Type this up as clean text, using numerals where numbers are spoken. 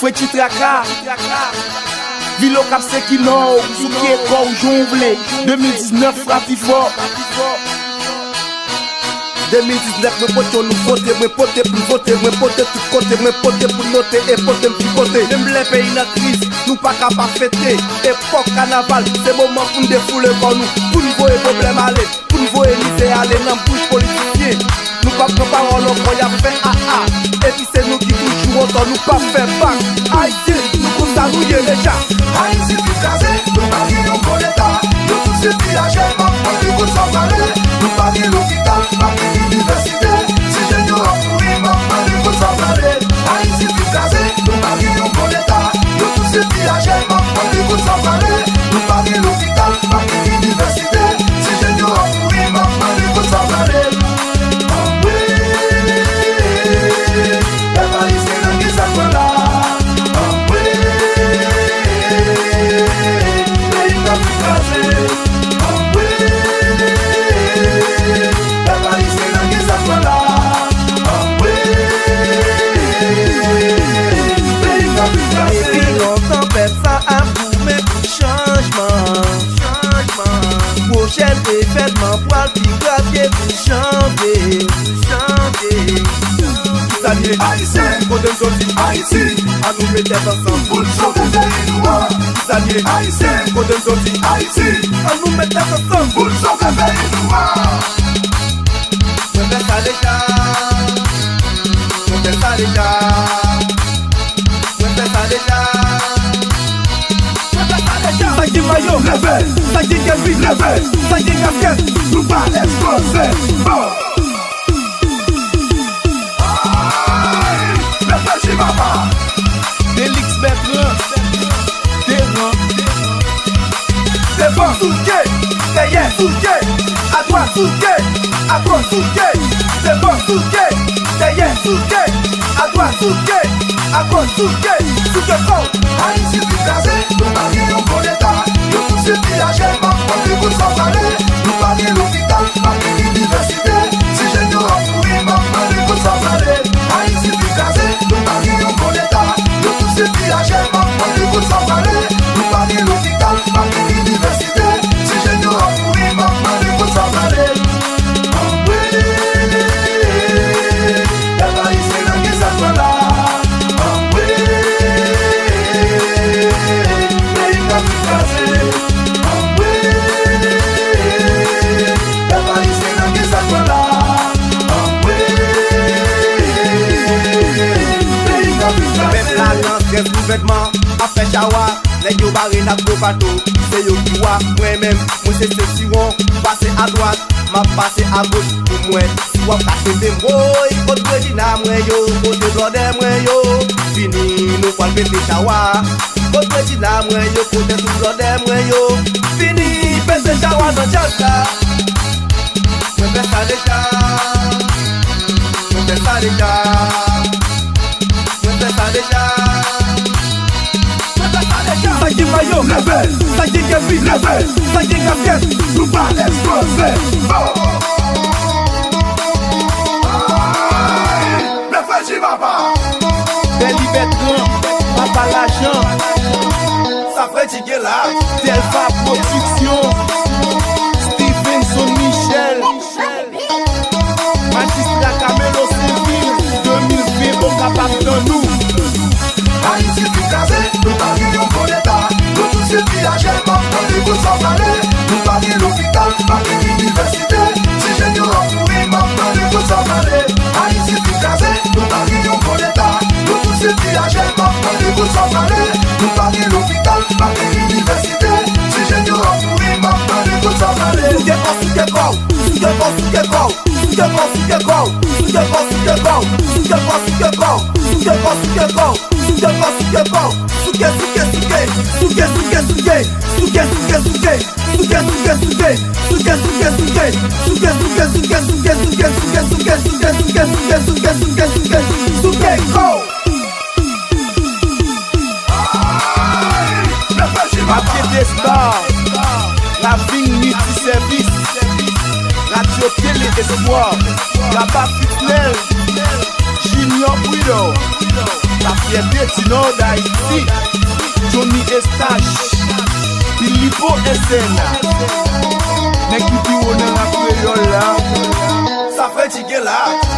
fwe ti traka Vilo kap se ki nou Sou ki e kor jongle 2019 frapi fort 2019 mwen pote nou vote Mwen pote pou vote Mwen pote tout kote Mwen pote pou note E pote m'pi kote Mwen ble peyi nan kriz Nou pa kapa fete Epok kanaval Se moment pou n'defoule kon nou Pou n'voye problem ale Pou n'voye lise ale Nan bouche politikye Nou pa pren parol kon ya fe a E pi se nou ki toujou otan Nou pa fe bak Haïti nou kon sa nou ye leja Haïti pi kaze Nou pa gen yon bon etat Nou tout se viaje Mak pou nou kon sa pale Nou pa gen l'hôpital Pa gen l'université Si jen yo apouri Mak pou nou kon sa pale Haïti pi kaze Nou pa gen yon bon etat Nou tout se viaje Mak pou nou kon sa pale Nou pa gen l'hôpital Pa gen l'université Si jen yo apouri Mak pou nou kon sa pale Fèdman poil pi gravye pou chante Salye Haïtien Koden zoti Haïti A nou mette ensemble Pour sauver pays noir Salye Haïtien Koden zoti Haïti A nou mette ensemble Pour sauver pays noir Mwen fè sa deja Mwen fè sa deja Mwen fè sa deja Sa ki mayo, leve, sa ki kelvi, leve, sa ki kasket, nou pa eksplose, leve Chimapa Delix Bertrand Terran Devant souke, derrière souke, à droite souke, à gauche souke, devant souke, derrière souke, à droite souke, à gauche souke, souke compte. Haïti pi kaze, nou pa gen yon bon etat Yo tout se viaje, mak pou nou kon sa pale Nou pa gen l'hôpital, pa gen l'université Si jen yo apouri, mak pou nou kon sa pale Haïti pi kaze, nou pa gen yon bon etat Yo tout se viaje, mak pou nou kon sa pale Nou pa gen l'hôpital, pa gen l'université Si jen yo apouri, mak pou nou kon sa pale La Haïti nan gen sa kwa la Vêtements, a fait chawa, les yo barré na gros bateau, c'est yo qui wa, moi-même, moi c'est ceci on, passer à droite, m'a passé à gauche, pour moi, si wa caché des mots, côté Regina moi yo, côté Blonde moi yo, fini, nous pas péter chawa, côté Regina moi yo, côté Blonde moi yo, fini, péter chawa dans Jasta, moi fais ça déjà, moi fais ça déjà, moi fais ça déjà. Sa ki mayo, leve, sa ki kelvi, leve, sa ki kasket, nou pa eksplose, leve Chimapa Deli Bertrand Papa L'Agent Sa fè tigè la Delva Production Stevenson Michel Magistrat Camelo Civil 2020 bon capable de nous Haïti pi kaze, nou pa gen yon bon etat Nou tout se viaje, mak pou nou kon sa pale Nou pa gen l'hôpital, pa gen l'université Si jen yo apouri, mak pou nou kon sa pale Haïti pi kaze, nou pa gen yon bon etat Nou tout se viaje, mak pou nou kon sa pale Nou pa gen l'hôpital, pa gen l'université Si jen yo apouri, mak pou nou kon sa pale Souke kou, souke kou, souke kou, souke kou, souke kou, souke kou, souke kou, souke kou, souke kou, souke kou, souke kou, souke kou, souke Papier des stars, la vie multi-service, radio télé espoir, la Baptiste Junior Widow. La fierté Tino d'Haïti, Johnny Estache, Filippo Essena, Nek qui dit on est la créole là. Ça fait tiger là.